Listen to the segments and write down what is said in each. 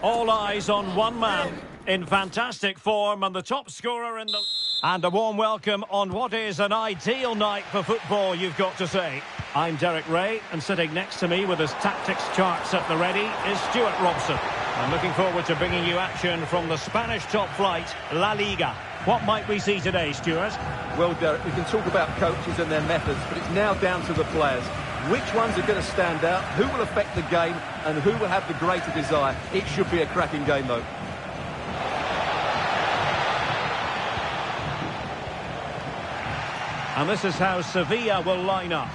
All eyes on one man in fantastic form and the top scorer in the... And a warm welcome on what is an ideal night for football, you've got to say. I'm Derek Ray, and sitting next to me with his tactics charts at the ready is Stuart Robson. I'm looking forward to bringing you action from the Spanish top flight, La Liga. What might we see today, Stuart? Well, Derek, we can talk about coaches and their methods, but it's now down to the players. Which ones are going to stand out, who will affect the game, and who will have the greater desire? It should be a cracking game, though. And this is how Sevilla will line up.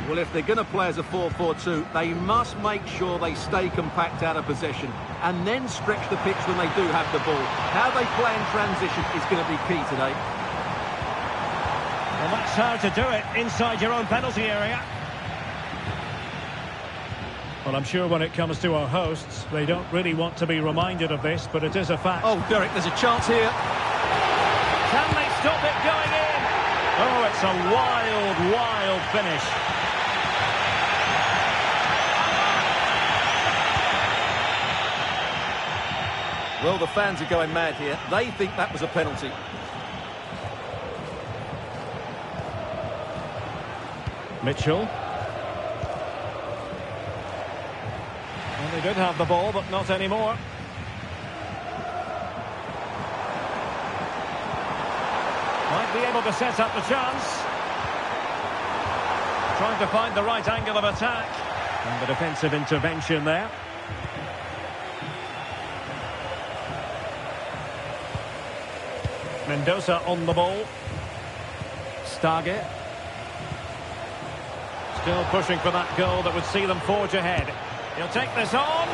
Well, if they're going to play as a 4-4-2, they must make sure they stay compact out of possession and then stretch the pitch when they do have the ball. How they play in transition is going to be key today. Well, that's how to do it inside your own penalty area. Well, I'm sure when it comes to our hosts, they don't really want to be reminded of this, but it is a fact. Oh, Derek, there's a chance here. Can they stop it going in? Oh, it's a wild, wild finish. Well, the fans are going mad here. They think that was a penalty. Mitchell. Well, they did have the ball, but not anymore. Might be able to set up the chance. Trying to find the right angle of attack. And the defensive intervention there. Mendoza on the ball. Stage. Still pushing for that goal that would see them forge ahead. He'll take this on.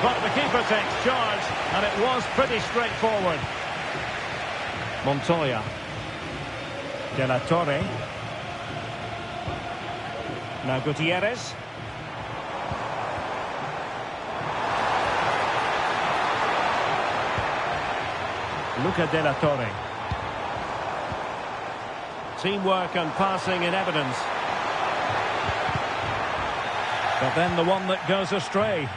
But the keeper takes charge. And it was pretty straightforward. Montoya. De La Torre. Now Gutierrez. Luca De La Torre. Teamwork and passing in evidence. But then the one that goes astray.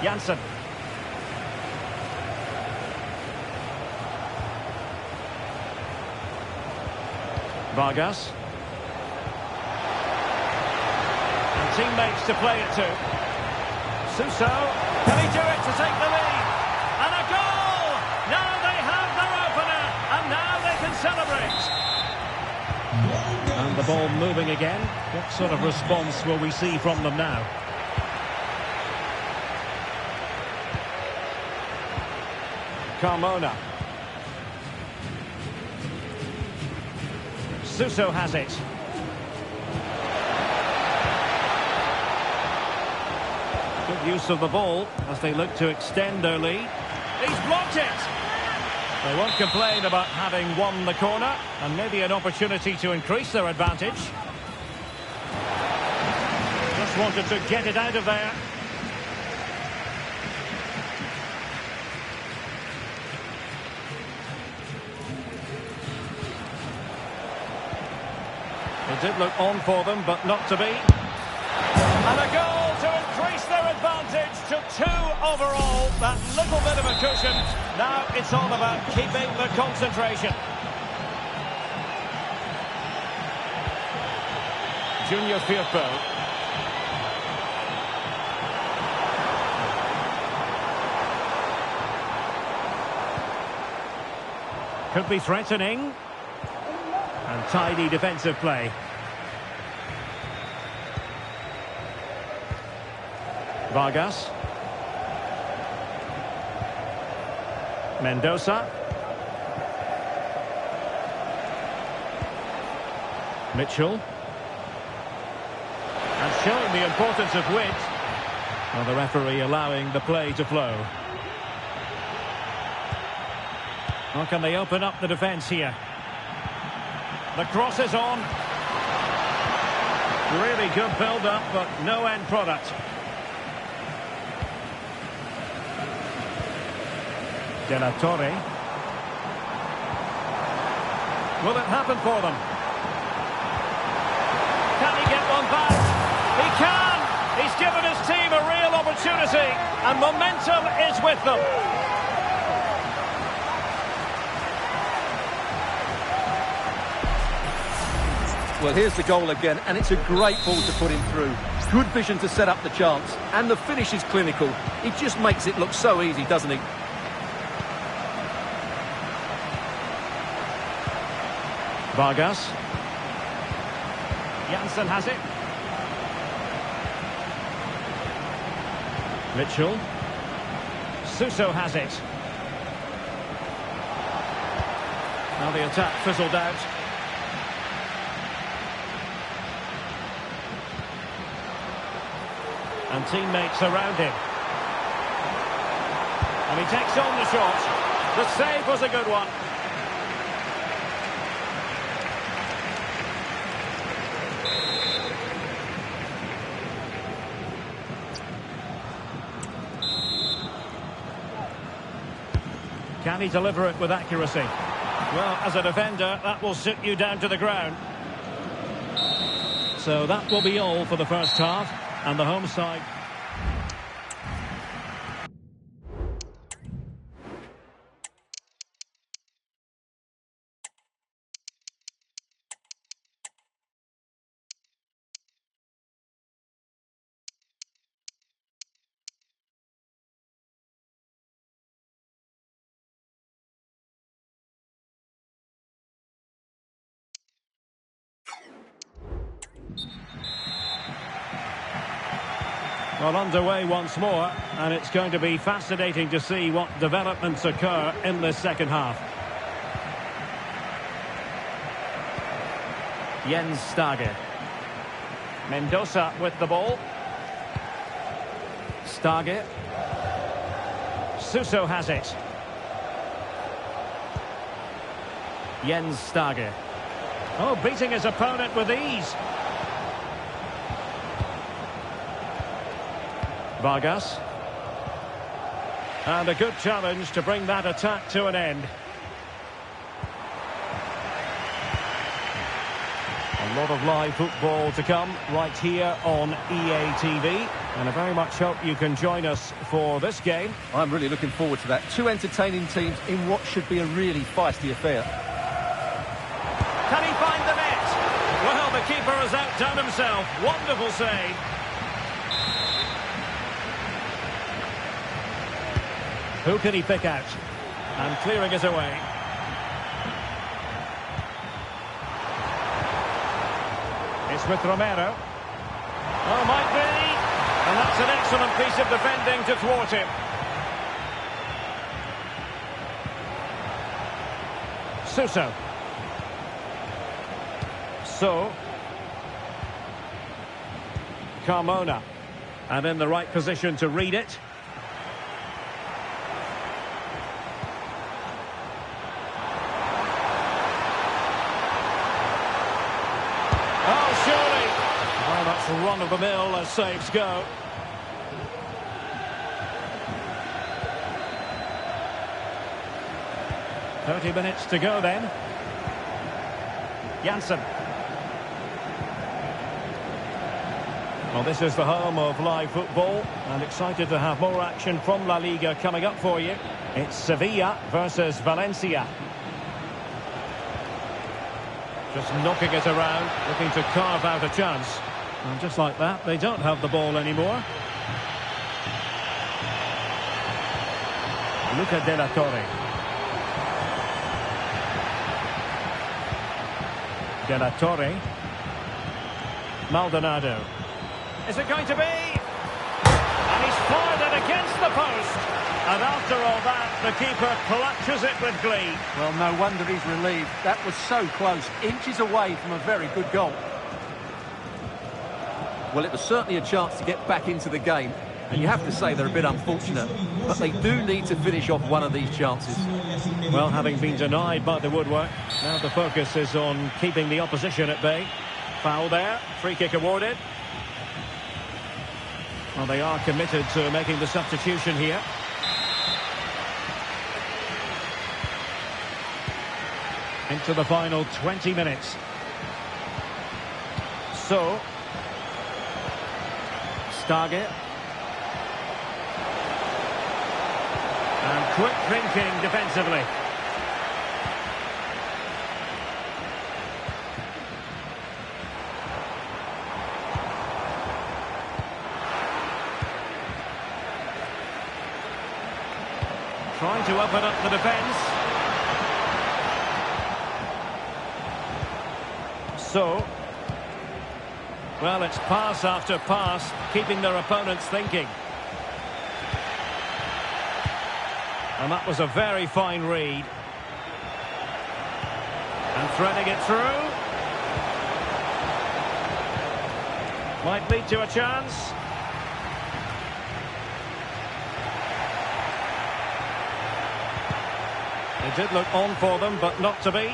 Janssen. Vargas. And teammates to play it to. Suso, can he do it to take the lead? And a goal! Now they have their opener, and now they can celebrate. And the ball moving again. What sort of response will we see from them now? Carmona. Suso has it. Good use of the ball as they look to extend their lead. He's blocked it! They won't complain about having won the corner, and maybe an opportunity to increase their advantage. Just wanted to get it out of there. It did look on for them, but not to be. And a goal to increase their advantage to 2 overall. That little bit of a cushion. Now it's all about keeping the concentration. Junior Firpo. Could be threatening. And tidy defensive play. Vargas. Mendoza. Mitchell. And showing the importance of width. Well, the referee allowing the play to flow. How can they open up the defence here? The cross is on. Really good build-up, but no end product. De La Torre. Will it happen for them? Can he get one back? opportunity, and momentum is with them. Well, here's the goal again, and it's a great ball to put him through. Good vision to set up the chance, and the finish is clinical. He just makes it look so easy, doesn't he? Vargas. Janssen has it. Mitchell. Suso has it. Now the attack fizzled out. And teammates around him. And he takes on the shot. The save was a good one. Can he deliver it with accuracy? Well, as a defender, that will sit you down to the ground. So that will be all for the first half. And the home side. Well, underway once more, and it's going to be fascinating to see what developments occur in this second half. Jens Stage. Mendoza with the ball. Stage. Suso has it. Jens Stage. Oh, beating his opponent with ease. Vargas. And a good challenge to bring that attack to an end. A lot of live football to come right here on EA TV. And I very much hope you can join us for this game. I'm really looking forward to that. Two entertaining teams in what should be a really feisty affair. Can he find the net? Well, the keeper has outdone himself. Wonderful save. Who can he pick out? And clearing it away. It's with Romero. Oh, might be. And that's an excellent piece of defending to thwart him. Suso. So. Carmona. And in the right position to read it. Run-of-the-mill as saves go. "30 minutes to go then. Janssen. Well, this is the home of live football, and excited to have more action from La Liga coming up for you. It's Sevilla versus Valencia. Just knocking it around, looking to carve out a chance. And just like that, they don't have the ball anymore. Luca de la Torre. De la Torre. Maldonado. Is it going to be? And he's fired it against the post. And after all that, the keeper clutches it with glee. Well, no wonder he's relieved. That was so close, inches away from a very good goal. Well, it was certainly a chance to get back into the game. And you have to say they're a bit unfortunate. But they do need to finish off one of these chances. Well, having been denied by the woodwork, now the focus is on keeping the opposition at bay. Foul there, free kick awarded. Well, they are committed to making the substitution here. Into the final 20 minutes. So, Stage. Quick thinking defensively. Trying to open up the defence. So, well, it's pass after pass, keeping their opponents thinking. And that was a very fine read. And threading it through. Might lead to a chance. It did look on for them, but not to be.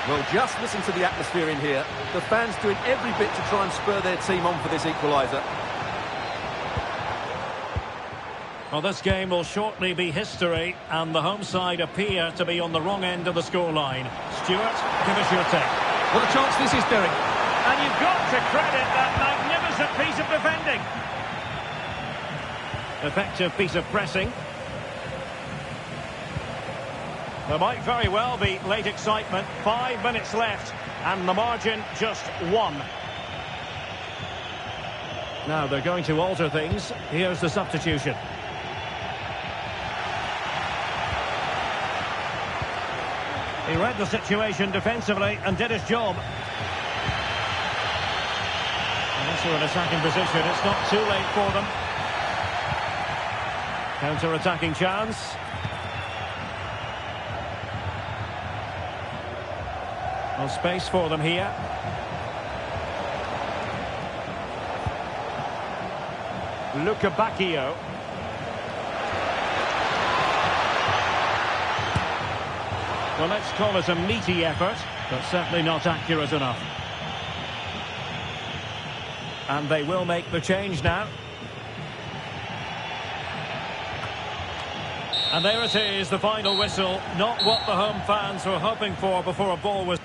Well, just listen to the atmosphere in here. The fans doing every bit to try and spur their team on for this equaliser. Well, this game will shortly be history, and the home side appear to be on the wrong end of the scoreline. Stuart, give us your take. What a chance this is, Derek. And you've got to credit that magnificent piece of defending. Effective piece of pressing. There might very well be late excitement. 5 minutes left, and the margin just 1. Now they're going to alter things. Here's the substitution. He read the situation defensively and did his job. And also an attacking position. It's not too late for them. Counter-attacking chance. Well, space for them here. Luca Bacchio. Well, let's call it a meaty effort, but certainly not accurate enough. And they will make the change now. And there it is, the final whistle. Not what the home fans were hoping for before a ball was...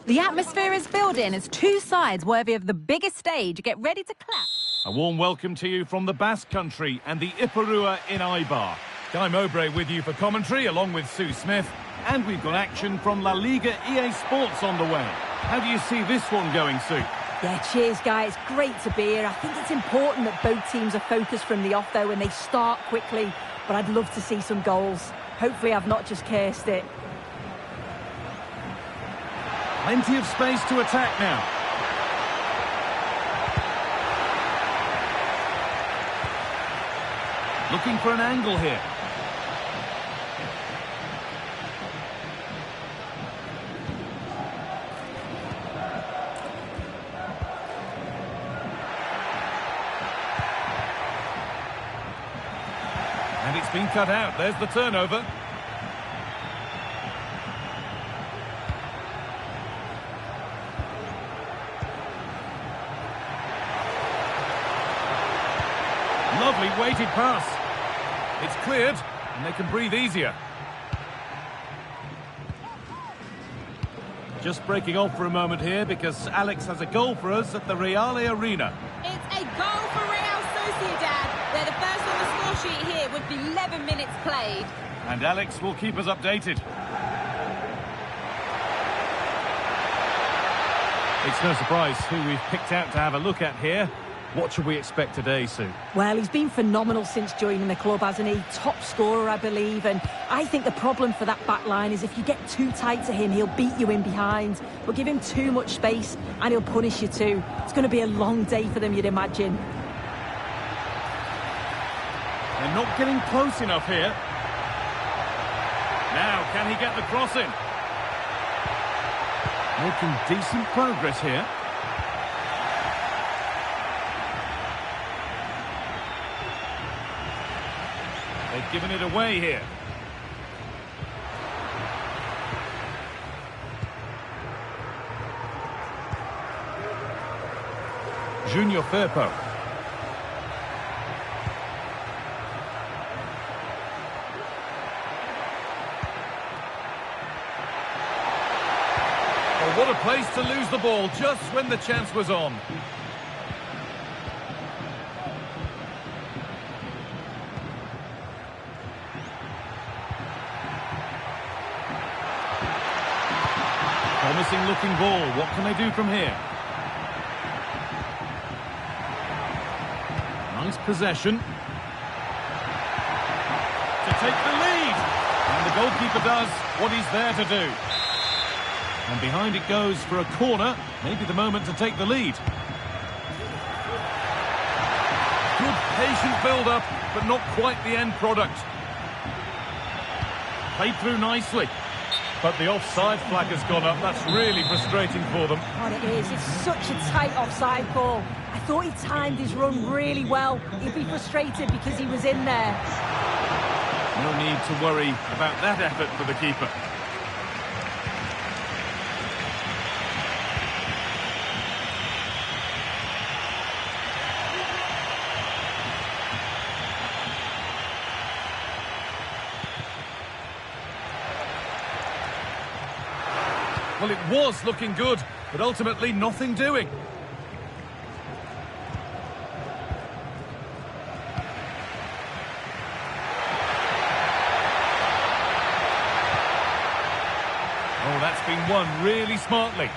The atmosphere is building as two sides worthy of the biggest stage get ready to clap. A warm welcome to you from the Basque Country and the Iparrua in Eibar. Guy Mowbray with you for commentary along with Sue Smith. And we've got action from La Liga EA Sports on the way. How do you see this one going, Sue? Yeah, cheers, guys. It's great to be here. I think it's important that both teams are focused from the off, though, and they start quickly. But I'd love to see some goals. Hopefully I've not just cursed it. Plenty of space to attack now. Looking for an angle here. And it's been cut out. There's the turnover. Lovely weighted pass. It's cleared, and they can breathe easier. Just breaking off for a moment here because Alex has a goal for us at the Reale Arena. It's a goal for Real Sociedad. They're the first on the score sheet here with 11 minutes played. And Alex will keep us updated. It's no surprise who we've picked out to have a look at here. What should we expect today, Sue? Well, he's been phenomenal since joining the club, hasn't he? Top scorer, I believe. And I think the problem for that back line is if you get too tight to him, he'll beat you in behind. But give him too much space and he'll punish you too. It's going to be a long day for them, you'd imagine. They're not getting close enough here. Now, can he get the cross in? Making decent progress here. They've given it away here. Junior Firpo. Oh, what a place to lose the ball just when the chance was on. Promising looking ball. What can they do from here? Nice possession. To take the lead. And the goalkeeper does what he's there to do. And behind it goes for a corner. Maybe the moment to take the lead. Good patient build-up, but not quite the end product. Played through nicely. But the offside flag has gone up. That's really frustrating for them. What it is, it's such a tight offside call. I thought he timed his run really well. He'd be frustrated because he was in there. No need to worry about that effort for the keeper. Well, it was looking good, but ultimately nothing doing. Oh, that's been won really smartly.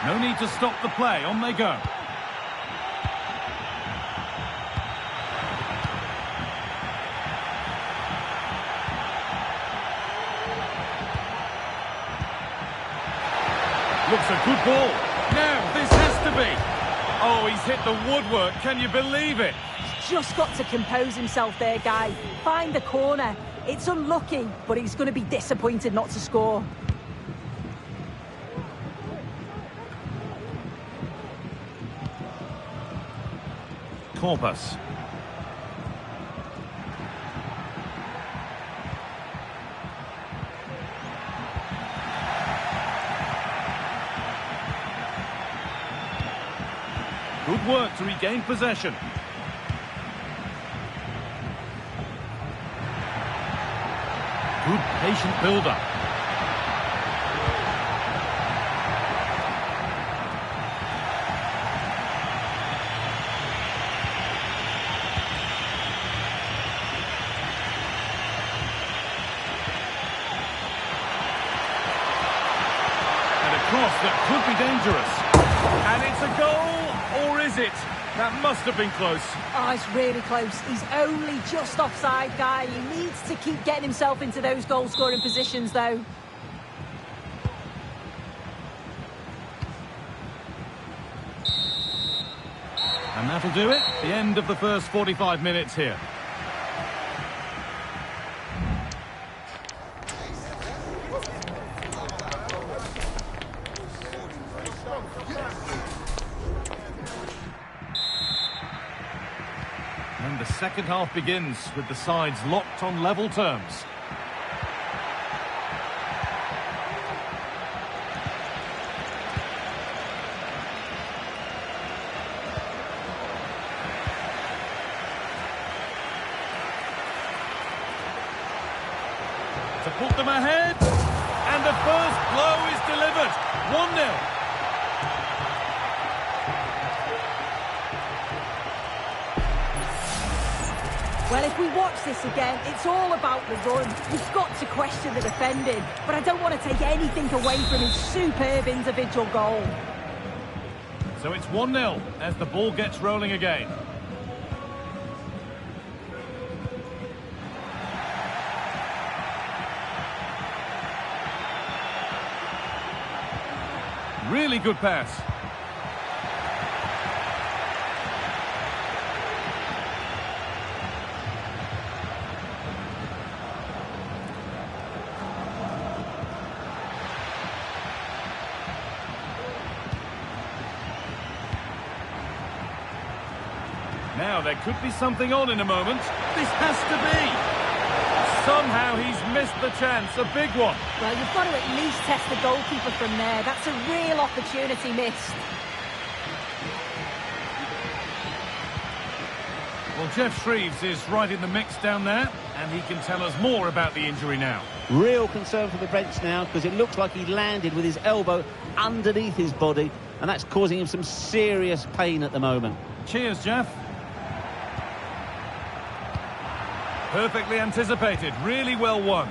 No need to stop the play. On they go. Looks a good ball. Now, this has to be. Oh, he's hit the woodwork. Can you believe it? He's just got to compose himself there, guy. Find the corner. It's unlucky, but he's going to be disappointed not to score. Corpus. Good work to regain possession. Good patient build-up. And a cross that could be dangerous. And it's a goal. Or is it? That must have been close. Oh, it's really close. He's only just offside, guy. He needs to keep getting himself into those goal-scoring positions, though. And that'll do it. The end of the first 45 minutes here. And the second half begins with the sides locked on level terms. put them ahead. And the first blow is delivered. 1-0. Well, if we watch this again, it's all about the run. You've got to question the defending, but I don't want to take anything away from his superb individual goal. So it's 1-0 as the ball gets rolling again. Really good pass. Now, there could be something on in a moment. This has to be. Somehow he's missed the chance. A big one. Well, you've got to at least test the goalkeeper from there. That's a real opportunity missed. Well, Jeff Shreves is right in the mix down there, and he can tell us more about the injury now. Real concern for the bench now, because it looks like he landed with his elbow underneath his body, and that's causing him some serious pain at the moment. Cheers, Jeff. Perfectly anticipated, really well won.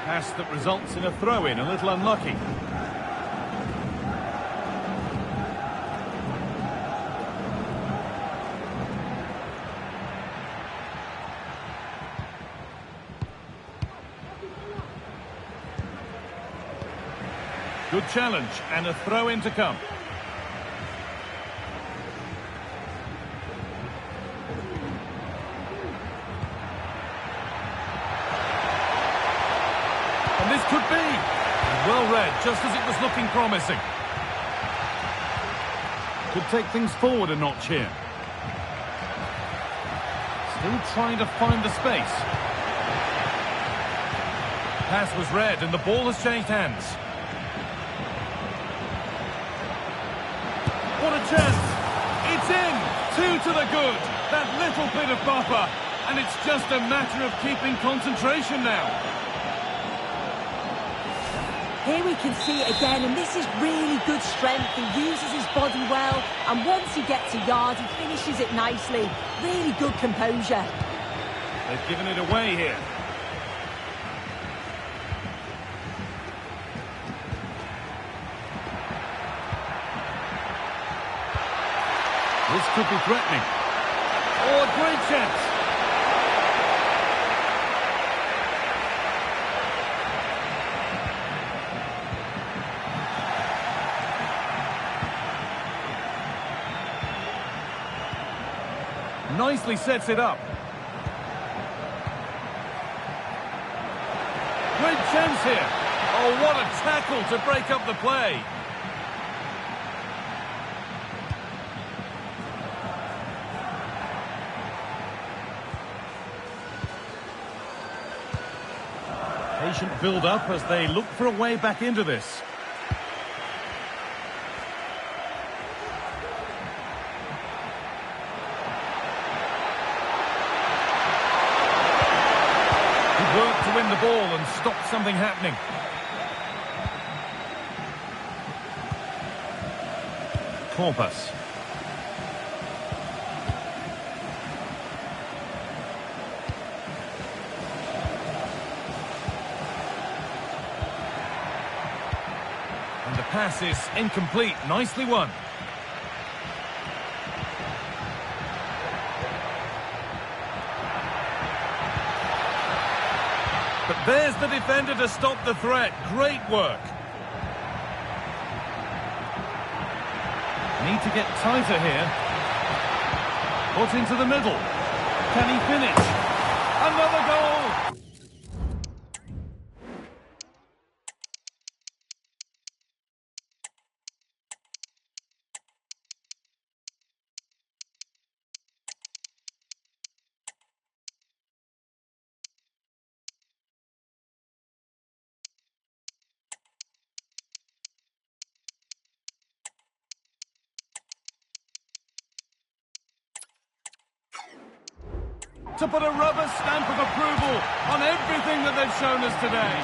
Pass that results in a throw-in, a little unlucky. Good challenge, and a throw-in to come. And this could be. Well read, just as it was looking promising. Could take things forward a notch here. Still trying to find the space. Pass was read, and the ball has changed hands. What a chance! It's in! 2 to the good! That little bit of buffer, and it's just a matter of keeping concentration now. Here we can see it again, and this is really good strength. He uses his body well, and once he gets a yard, he finishes it nicely. Really good composure. They've given it away here. This could be threatening. Oh, a great chance. Nicely sets it up. Great chance here. Oh, what a tackle to break up the play. Patient build-up as they look for a way back into this. Good work to win the ball and stop something happening. Corpus. And the pass is incomplete. Nicely won. But there's the defender to stop the threat. Great work. Need to get tighter here. Put into the middle. Can he finish? Another goal! to put a rubber stamp of approval on everything that they've shown us today.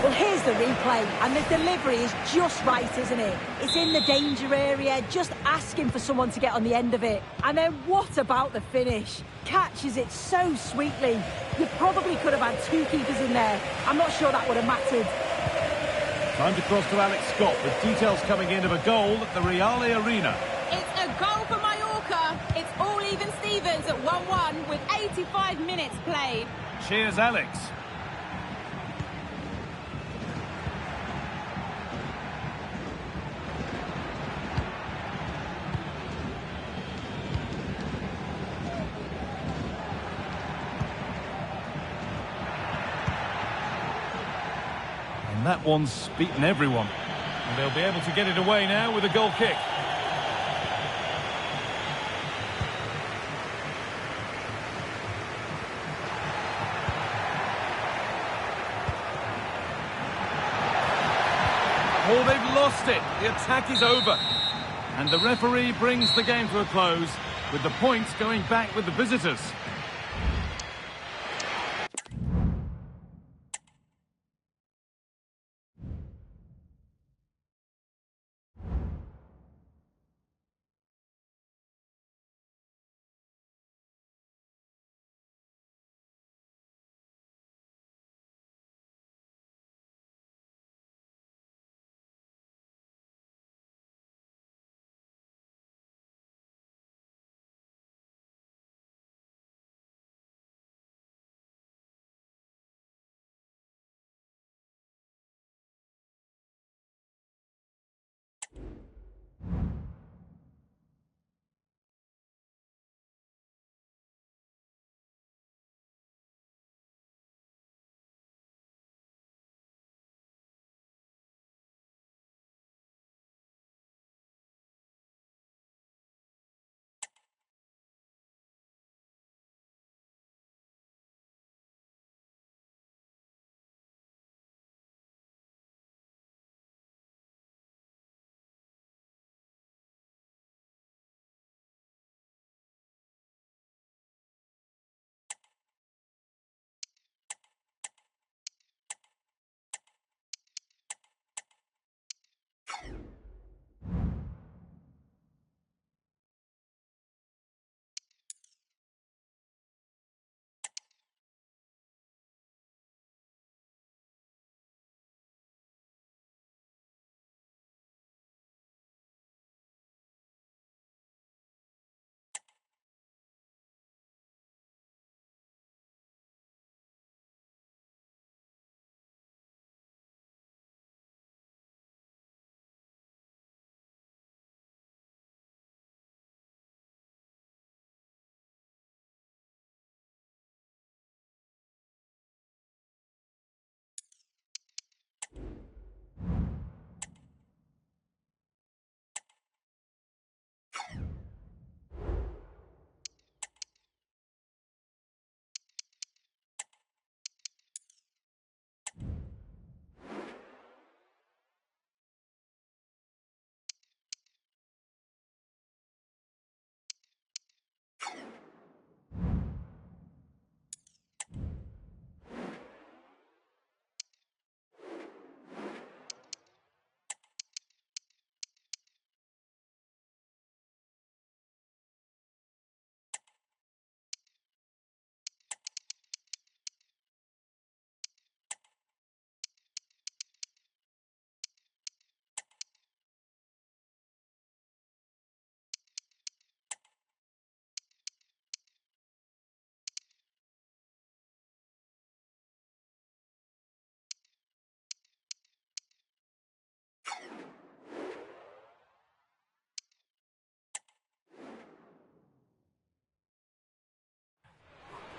Well, here's the replay, and the delivery is just right, isn't it? It's in the danger area, just asking for someone to get on the end of it. And then what about the finish? Catches it so sweetly. You probably could have had two keepers in there. I'm not sure that would have mattered. Time to cross to Alex Scott with details coming in of a goal at the Reale Arena. It's a goal for Mallorca. It's all even Stevens at 1-1 with 85 minutes played. Cheers, Alex. And that one's beaten everyone. And they'll be able to get it away now with a goal kick. Oh, they've lost it. The attack is over. And the referee brings the game to a close, with the points going back with the visitors.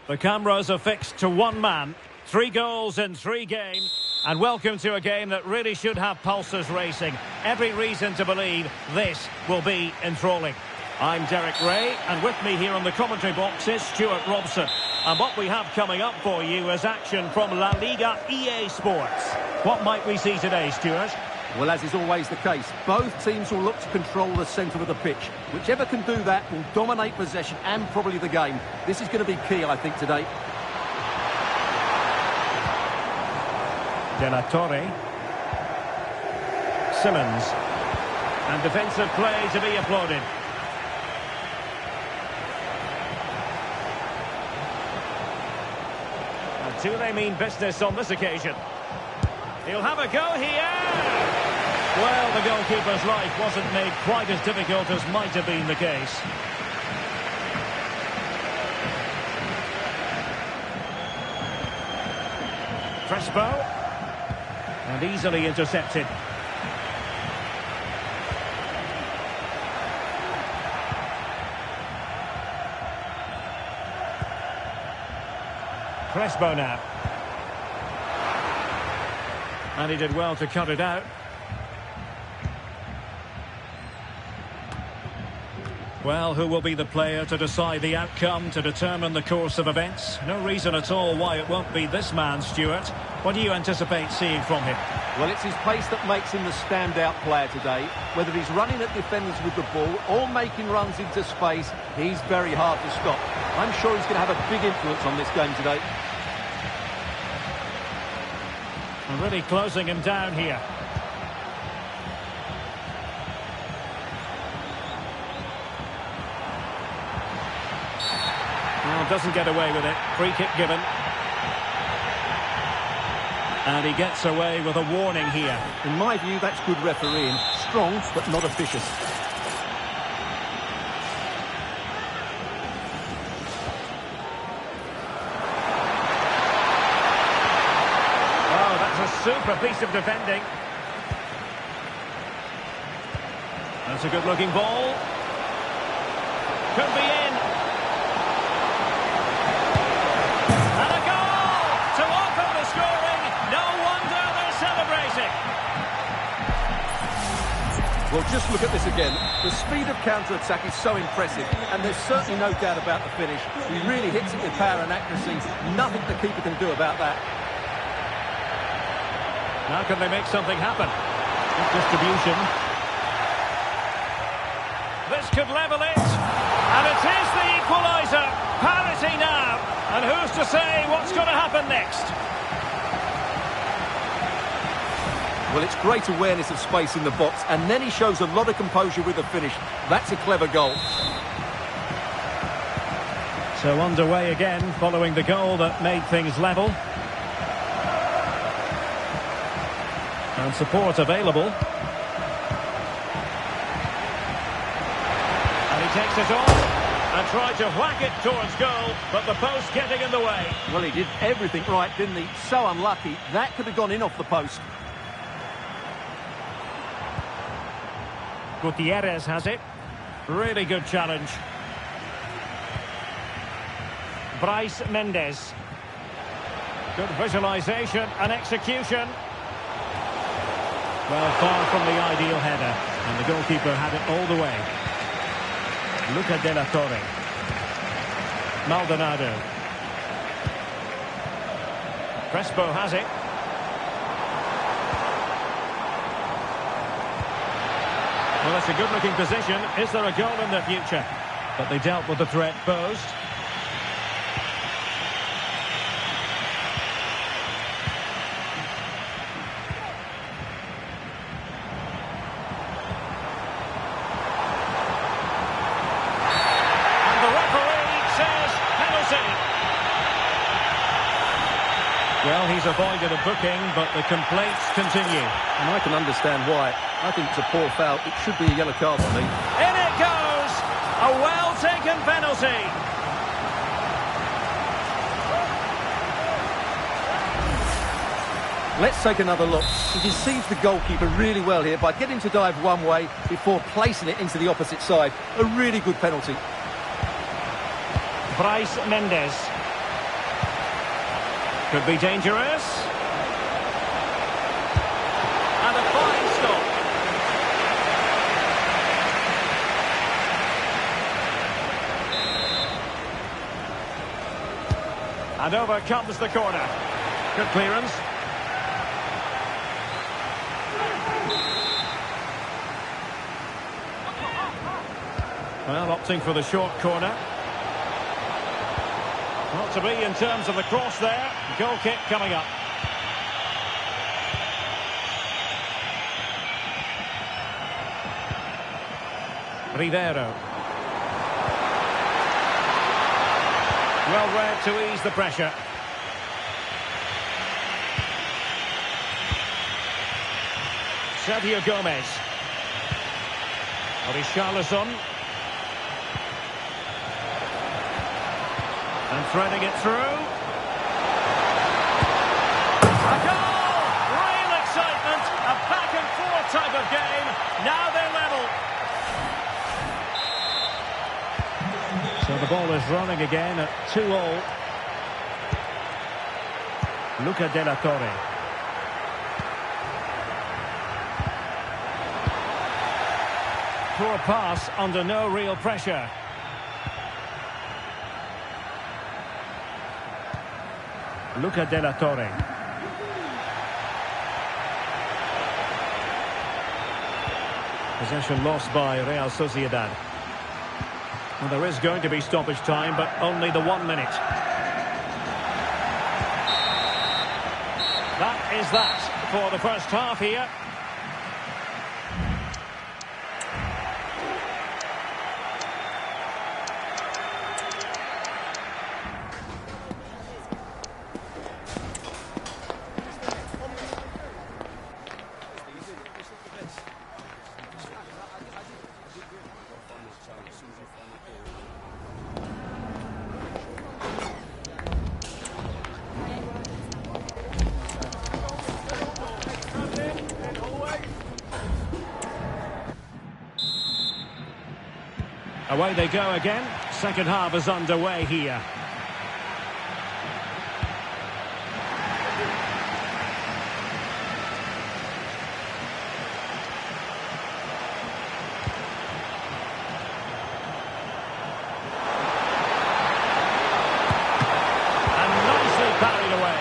The cameras are fixed to one man. 3 goals in 3 games. And welcome to a game that really should have pulses racing. Every reason to believe this will be enthralling. I'm Derek Ray, and with me here on the commentary box is Stuart Robson. And what we have coming up for you is action from La Liga EA Sports. What might we see today, Stuart? Well, as is always the case, both teams will look to control the centre of the pitch. Whichever can do that will dominate possession and probably the game. This is going to be key, I think, today. De La Torre. Simmons. And defensive play to be applauded. And do they mean business on this occasion? He'll have a go here. Well, the goalkeeper's life wasn't made quite as difficult as might have been the case. Crespo. And easily intercepted. Crespo now. And he did well to cut it out. Well, who will be the player to decide the outcome, to determine the course of events? No reason at all why it won't be this man, Stuart. What do you anticipate seeing from him? Well, it's his pace that makes him the standout player today. Whether he's running at defenders with the ball or making runs into space, he's very hard to stop. I'm sure he's going to have a big influence on this game today. And really closing him down here. Well, doesn't get away with it. Free kick given. And he gets away with a warning here. In my view, that's good refereeing. Strong, but not officious. Super piece of defending. That's a good-looking ball. Could be in. And a goal to open the scoring. No wonder they're celebrating. Well, just look at this again. The speed of counter-attack is so impressive, and there's certainly no doubt about the finish. He really hits it with power and accuracy. Nothing the keeper can do about that. How can they make something happen? Good distribution. This could level it. And it is the equaliser. Parity now. And who's to say what's going to happen next? Well, it's great awareness of space in the box, and then he shows a lot of composure with the finish. That's a clever goal. So underway again, following the goal that made things level. And support available. And he takes it on and tried to whack it towards goal, but the post getting in the way. Well, he did everything right, didn't he? So unlucky. That could have gone in off the post. Gutierrez has it. Really good challenge. Bryce Mendes. Good visualisation and execution. Well, far from the ideal header. And the goalkeeper had it all the way. Luca De La Torre. Maldonado. Crespo has it. Well, it's a good-looking position. Is there a goal in the future? But they dealt with the threat posed. Well, he's avoided a booking, but the complaints continue. And I can understand why. I think it's a poor foul. It should be a yellow card for me. In it goes! A well-taken penalty. Let's take another look. He deceives the goalkeeper really well here by getting to dive one way before placing it into the opposite side. A really good penalty. Bryce Mendes. Could be dangerous. And a fine stop. And over comes the corner. Good clearance. Well, opting for the short corner. Not to be in terms of the cross there. Goal kick coming up. Rivero. Well read to ease the pressure. Sergio Gomez. Richarlison. And threading it through. A goal! Real excitement. A back and forth type of game. Now they're level. So the ball is running again at 2-2. Luca de la Torre. Poor pass under no real pressure. Luca de la Torre. Possession lost by Real Sociedad. Well, there is going to be stoppage time, but only the 1 minute. That is that for the first half here. Away they go again. Second half is underway here. And nicely parried away.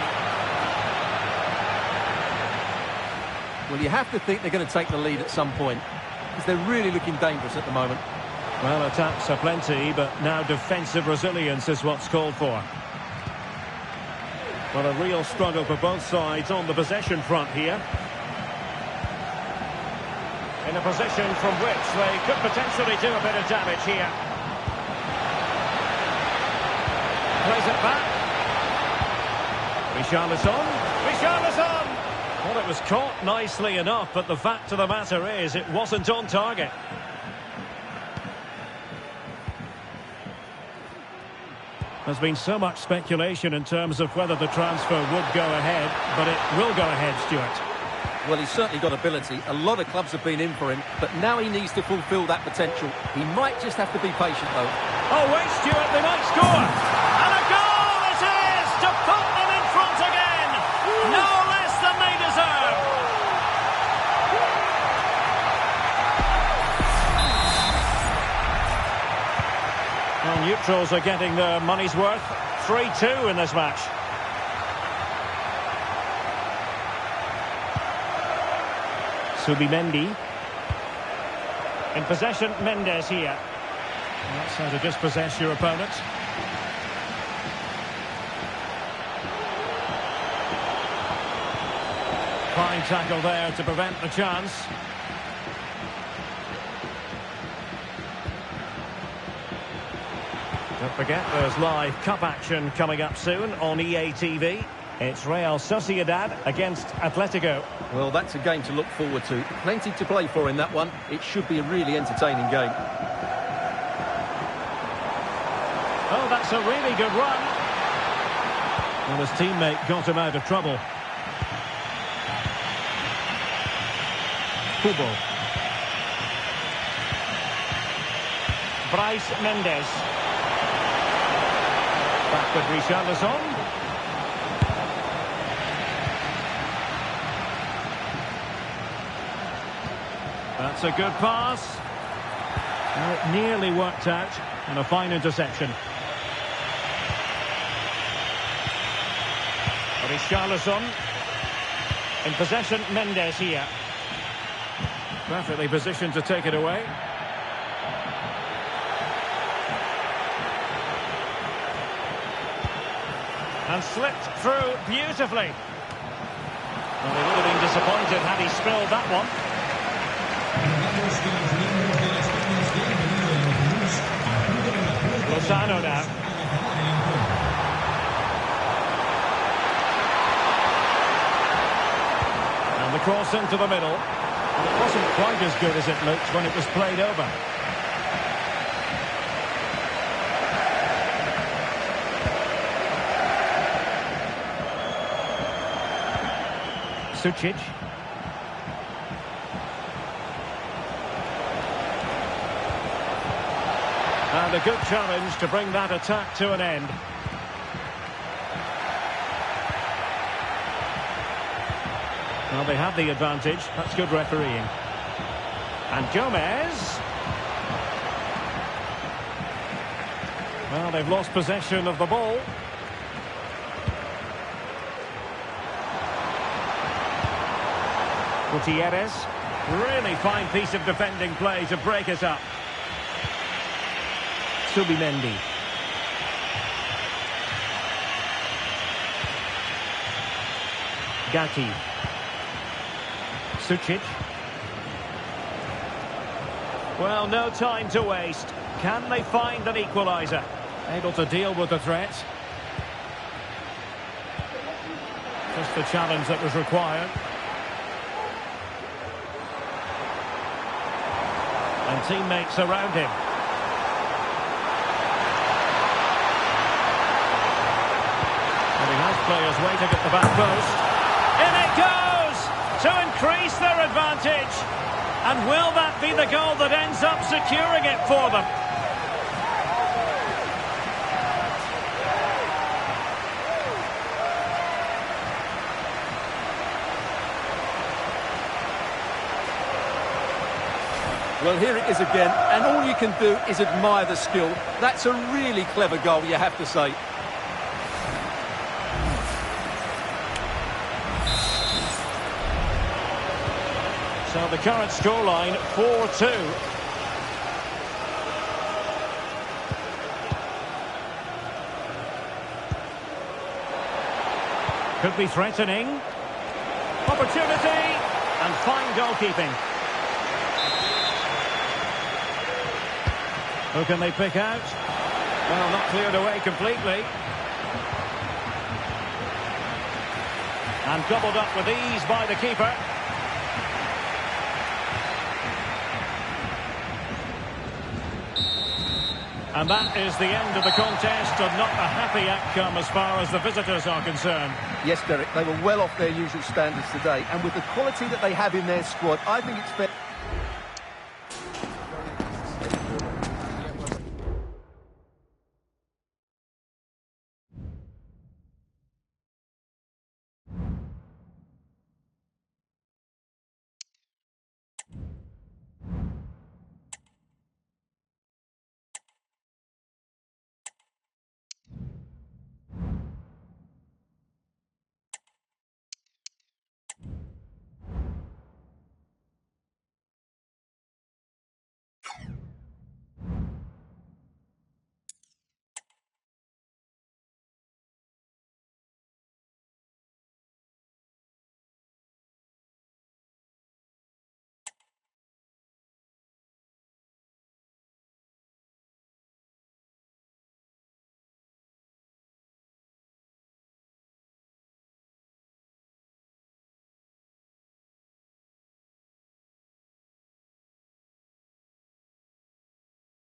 Well, you have to think they're going to take the lead at some point, because they're really looking dangerous at the moment. Well, attacks are plenty, but now defensive resilience is what's called for. Well, a real struggle for both sides on the possession front here. In a position from which they could potentially do a bit of damage here. Plays it back. Richarlison. Richarlison! Well, it was caught nicely enough, but the fact of the matter is it wasn't on target. There's been so much speculation in terms of whether the transfer would go ahead, but it will go ahead, Stuart. Well, he's certainly got ability. A lot of clubs have been in for him, but now he needs to fulfil that potential. He might just have to be patient, though. Oh, wait, Stuart, they might score! And a goal it is to put them in front again! No less than they deserve! Well, neutrals are getting their money's worth. 3-2 in this match. Subimendi. In possession, Mendes here. That's how to dispossess your opponent. Fine tackle there to prevent the chance. Don't forget, there's live cup action coming up soon on EA TV. It's Real Sociedad against Atletico. Well, that's a game to look forward to. Plenty to play for in that one. It should be a really entertaining game. Oh, that's a really good run. Well, his teammate got him out of trouble. Kubo. Bryce Mendes. Back with Richarlison. That's a good pass. Well, it nearly worked out, and a fine interception. Richarlison. In possession, Mendes here. Perfectly positioned to take it away. And slipped through beautifully. Well, he would have been disappointed had he spilled that one. Lozano now. And the cross into the middle. And it wasn't quite as good as it looked when it was played over. Sucic. And a good challenge to bring that attack to an end. Well, they have the advantage. That's good refereeing. And Gomez. Well, they've lost possession of the ball. Gutierrez. Really fine piece of defending play to break it up. Subimendi. Gatti. Sucic. Well, no time to waste. Can they find an equaliser? Able to deal with the threat. Just the challenge that was required. And teammates around him. And he has players waiting at the back post. In it goes! To increase their advantage. And will that be the goal that ends up securing it for them? Well, here it is again, and all you can do is admire the skill. That's a really clever goal, you have to say. So the current scoreline, 4-2. Could be threatening. Opportunity, and fine goalkeeping. Who can they pick out? Well, not cleared away completely. And gobbled up with ease by the keeper. And that is the end of the contest, and not a happy outcome as far as the visitors are concerned. Yes, Derek, they were well off their usual standards today, and with the quality that they have in their squad, I think it's fair.